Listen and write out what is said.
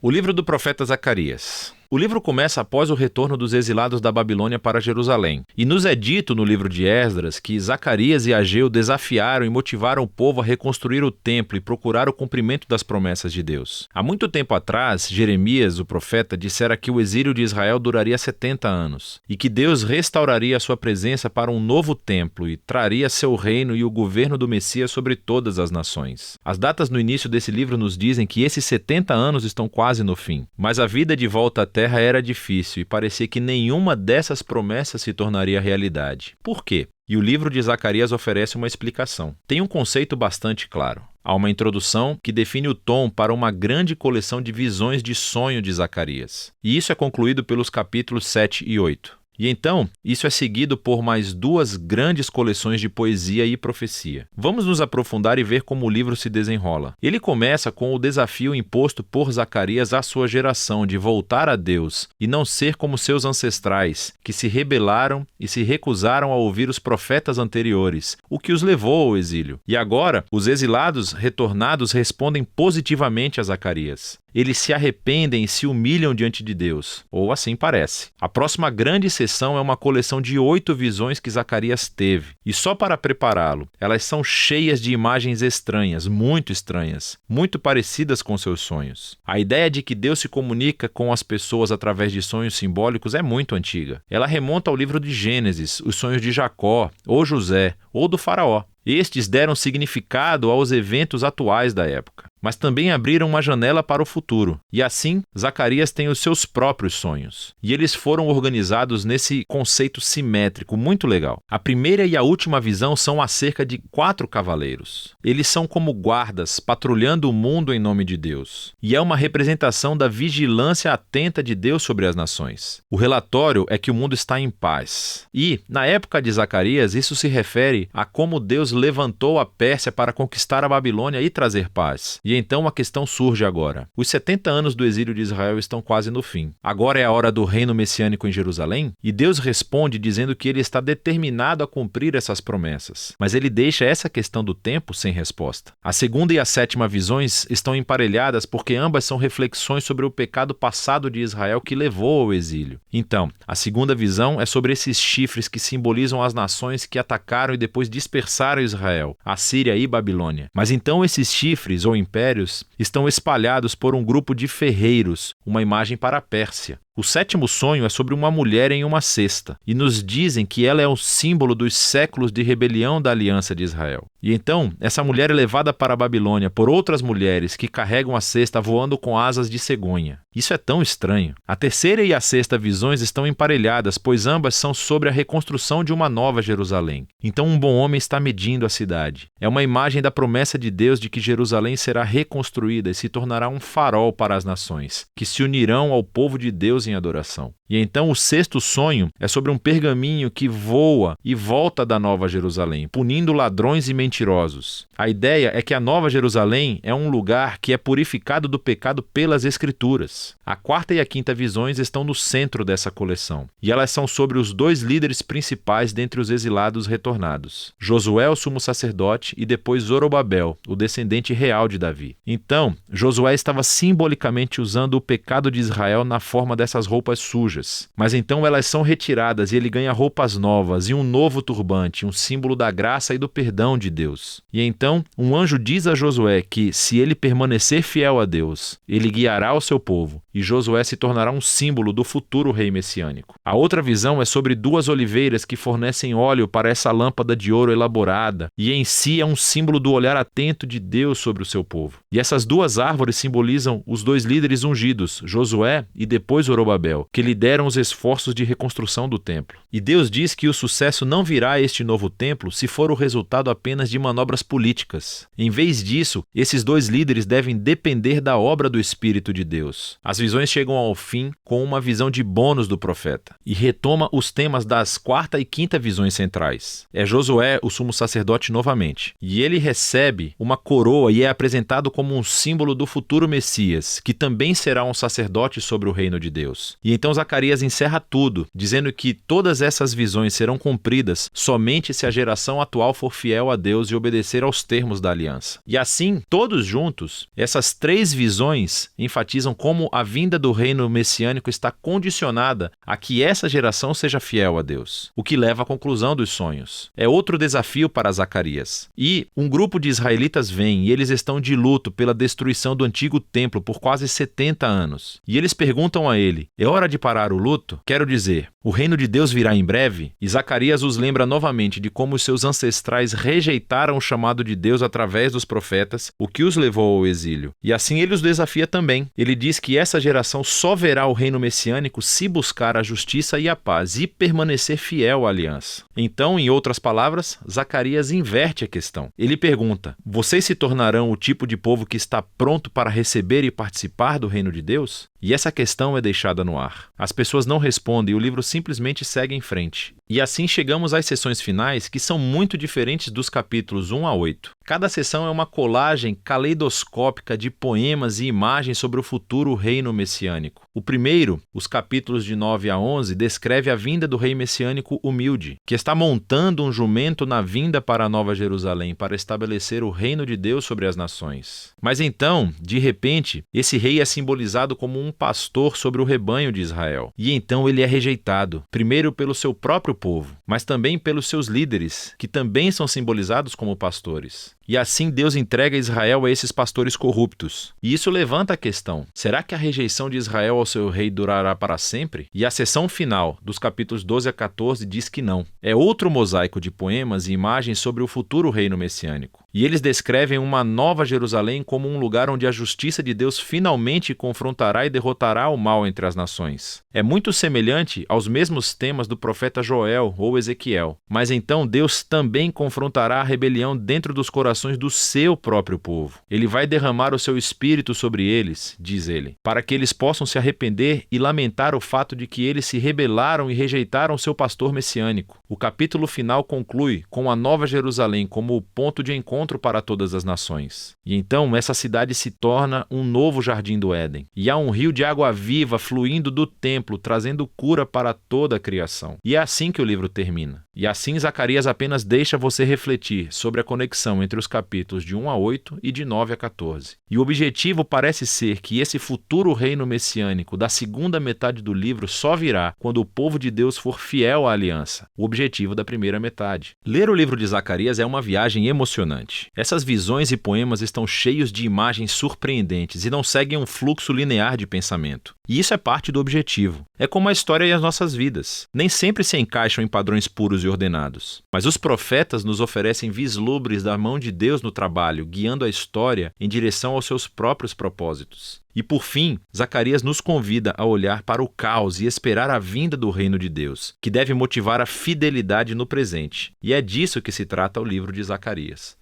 O livro do profeta Zacarias. O livro começa após o retorno dos exilados da Babilônia para Jerusalém. E nos é dito no livro de Esdras que Zacarias e Ageu desafiaram e motivaram o povo a reconstruir o templo e procurar o cumprimento das promessas de Deus. Há muito tempo atrás, Jeremias, o profeta, dissera que o exílio de Israel duraria 70 anos e que Deus restauraria a sua presença para um novo templo e traria seu reino e o governo do Messias sobre todas as nações. As datas no início desse livro nos dizem que esses 70 anos estão quase no fim, mas a vida de volta à terra era difícil e parecia que nenhuma dessas promessas se tornaria realidade. Por quê? E o livro de Zacarias oferece uma explicação. Tem um conceito bastante claro. Há uma introdução que define o tom para uma grande coleção de visões de sonho de Zacarias. E isso é concluído pelos capítulos 7 e 8. E então, isso é seguido por mais duas grandes coleções de poesia e profecia. Vamos nos aprofundar e ver como o livro se desenrola. Ele começa com o desafio imposto por Zacarias à sua geração de voltar a Deus e não ser como seus ancestrais, que se rebelaram e se recusaram a ouvir os profetas anteriores, o que os levou ao exílio. E agora, os exilados retornados respondem positivamente a Zacarias. Eles se arrependem e se humilham diante de Deus, ou assim parece. A próxima grande sessão é uma coleção de 8 visões que Zacarias teve, e só para prepará-lo, elas são cheias de imagens estranhas, muito parecidas com seus sonhos. A ideia de que Deus se comunica com as pessoas através de sonhos simbólicos é muito antiga. Ela remonta ao livro de Gênesis, os sonhos de Jacó, ou José, ou do faraó. Estes deram significado aos eventos atuais da época, mas também abriram uma janela para o futuro. E assim, Zacarias tem os seus próprios sonhos. E eles foram organizados nesse conceito simétrico muito legal. A primeira e a última visão são acerca de 4 cavaleiros. Eles são como guardas, patrulhando o mundo em nome de Deus. E é uma representação da vigilância atenta de Deus sobre as nações. O relatório é que o mundo está em paz. E, na época de Zacarias, isso se refere a como Deus levantou a Pérsia para conquistar a Babilônia e trazer paz. E então a questão surge agora. Os 70 anos do exílio de Israel estão quase no fim. Agora é a hora do reino messiânico em Jerusalém? E Deus responde dizendo que ele está determinado a cumprir essas promessas. Mas ele deixa essa questão do tempo sem resposta. A segunda e a sétima visões estão emparelhadas porque ambas são reflexões sobre o pecado passado de Israel que levou ao exílio. Então, a segunda visão é sobre esses chifres que simbolizam as nações que atacaram e depois dispersaram Israel, Assíria e Babilônia. Mas então esses chifres ou impérios estão espalhados por um grupo de ferreiros, uma imagem para a Pérsia. O sétimo sonho é sobre uma mulher em uma cesta, e nos dizem que ela é o símbolo dos séculos de rebelião da aliança de Israel. E então, essa mulher é levada para a Babilônia por outras mulheres que carregam a cesta voando com asas de cegonha. Isso é tão estranho. A terceira e a sexta visões estão emparelhadas, pois ambas são sobre a reconstrução de uma nova Jerusalém. Então um bom homem está medindo a cidade. É uma imagem da promessa de Deus de que Jerusalém será reconstruída e se tornará um farol para as nações, que se unirão ao povo de Deus em adoração. E então o sexto sonho é sobre um pergaminho que voa e volta da Nova Jerusalém, punindo ladrões e mentirosos. A ideia é que a Nova Jerusalém é um lugar que é purificado do pecado pelas Escrituras. A quarta e a quinta visões estão no centro dessa coleção, e elas são sobre os 2 líderes principais dentre os exilados retornados, Josué, o sumo sacerdote, e depois Zorobabel, o descendente real de Davi. Então, Josué estava simbolicamente usando o pecado de Israel na forma dessas roupas sujas. Mas então elas são retiradas e ele ganha roupas novas e um novo turbante, um símbolo da graça e do perdão de Deus. E então um anjo diz a Josué que, se ele permanecer fiel a Deus, ele guiará o seu povo, e Josué se tornará um símbolo do futuro rei messiânico. A outra visão é sobre 2 oliveiras que fornecem óleo para essa lâmpada de ouro elaborada, e em si é um símbolo do olhar atento de Deus sobre o seu povo. E essas 2 árvores simbolizam os 2 líderes ungidos, Josué e depois Zorobabel, que lideram os esforços de reconstrução do templo. E Deus diz que o sucesso não virá a este novo templo se for o resultado apenas de manobras políticas. Em vez disso, esses 2 líderes devem depender da obra do Espírito de Deus. As visões chegam ao fim com uma visão de bônus do profeta e retoma os temas das 4ª e 5ª visões centrais. É Josué, o sumo sacerdote, novamente. E ele recebe uma coroa e é apresentado como um símbolo do futuro Messias, que também será um sacerdote sobre o reino de Deus. Deus. E então Zacarias encerra tudo, dizendo que todas essas visões serão cumpridas somente se a geração atual for fiel a Deus e obedecer aos termos da aliança. E assim, todos juntos, essas três visões enfatizam como a vinda do reino messiânico está condicionada a que essa geração seja fiel a Deus, o que leva à conclusão dos sonhos. É outro desafio para Zacarias. E um grupo de israelitas vem e eles estão de luto pela destruição do antigo templo por quase 70 anos. E eles perguntam a ele: é hora de parar o luto? Quero dizer, o reino de Deus virá em breve? E Zacarias os lembra novamente de como os seus ancestrais rejeitaram o chamado de Deus através dos profetas, o que os levou ao exílio. E assim ele os desafia também. Ele diz que essa geração só verá o reino messiânico se buscar a justiça e a paz e permanecer fiel à aliança. Então, em outras palavras, Zacarias inverte a questão. Ele pergunta: vocês se tornarão o tipo de povo que está pronto para receber e participar do reino de Deus? E essa questão é deixada no ar. As pessoas não respondem e o livro simplesmente segue em frente. E assim chegamos às sessões finais, que são muito diferentes dos capítulos 1 a 8. Cada sessão é uma colagem caleidoscópica de poemas e imagens sobre o futuro reino messiânico. O primeiro, os capítulos de 9 a 11, descreve a vinda do rei messiânico humilde, que está montando um jumento na vinda para a Nova Jerusalém para estabelecer o reino de Deus sobre as nações. Mas então, de repente, esse rei é simbolizado como um pastor sobre o rebanho de Israel. E então ele é rejeitado, primeiro pelo seu próprio povo, mas também pelos seus líderes, que também são simbolizados como pastores. E assim Deus entrega Israel a esses pastores corruptos. E isso levanta a questão: será que a rejeição de Israel ao seu rei durará para sempre? E a seção final, dos capítulos 12 a 14, diz que não. É outro mosaico de poemas e imagens sobre o futuro reino messiânico. E eles descrevem uma nova Jerusalém como um lugar onde a justiça de Deus finalmente confrontará e derrotará o mal entre as nações. É muito semelhante aos mesmos temas do profeta Joel ou Ezequiel. Mas então Deus também confrontará a rebelião dentro dos corações do seu próprio povo. Ele vai derramar o seu espírito sobre eles, diz ele, para que eles possam se arrepender e lamentar o fato de que eles se rebelaram e rejeitaram seu pastor messiânico. O capítulo final conclui com a Nova Jerusalém como o ponto de encontro para todas as nações. E então essa cidade se torna um novo jardim do Éden. E há um rio de água viva fluindo do templo, trazendo cura para toda a criação. E é assim que o livro termina. E assim Zacarias apenas deixa você refletir sobre a conexão entre os capítulos de 1 a 8 e de 9 a 14. E o objetivo parece ser que esse futuro reino messiânico da segunda metade do livro só virá quando o povo de Deus for fiel à aliança, o objetivo da primeira metade. Ler o livro de Zacarias é uma viagem emocionante. Essas visões e poemas estão cheios de imagens surpreendentes e não seguem um fluxo linear de pensamento. E isso é parte do objetivo. É como a história e as nossas vidas. Nem sempre se encaixam em padrões puros e ordenados. Mas os profetas nos oferecem vislumbres da mão de Deus no trabalho, guiando a história em direção aos seus próprios propósitos. E por fim, Zacarias nos convida a olhar para o caos e esperar a vinda do reino de Deus, que deve motivar a fidelidade no presente. E é disso que se trata o livro de Zacarias.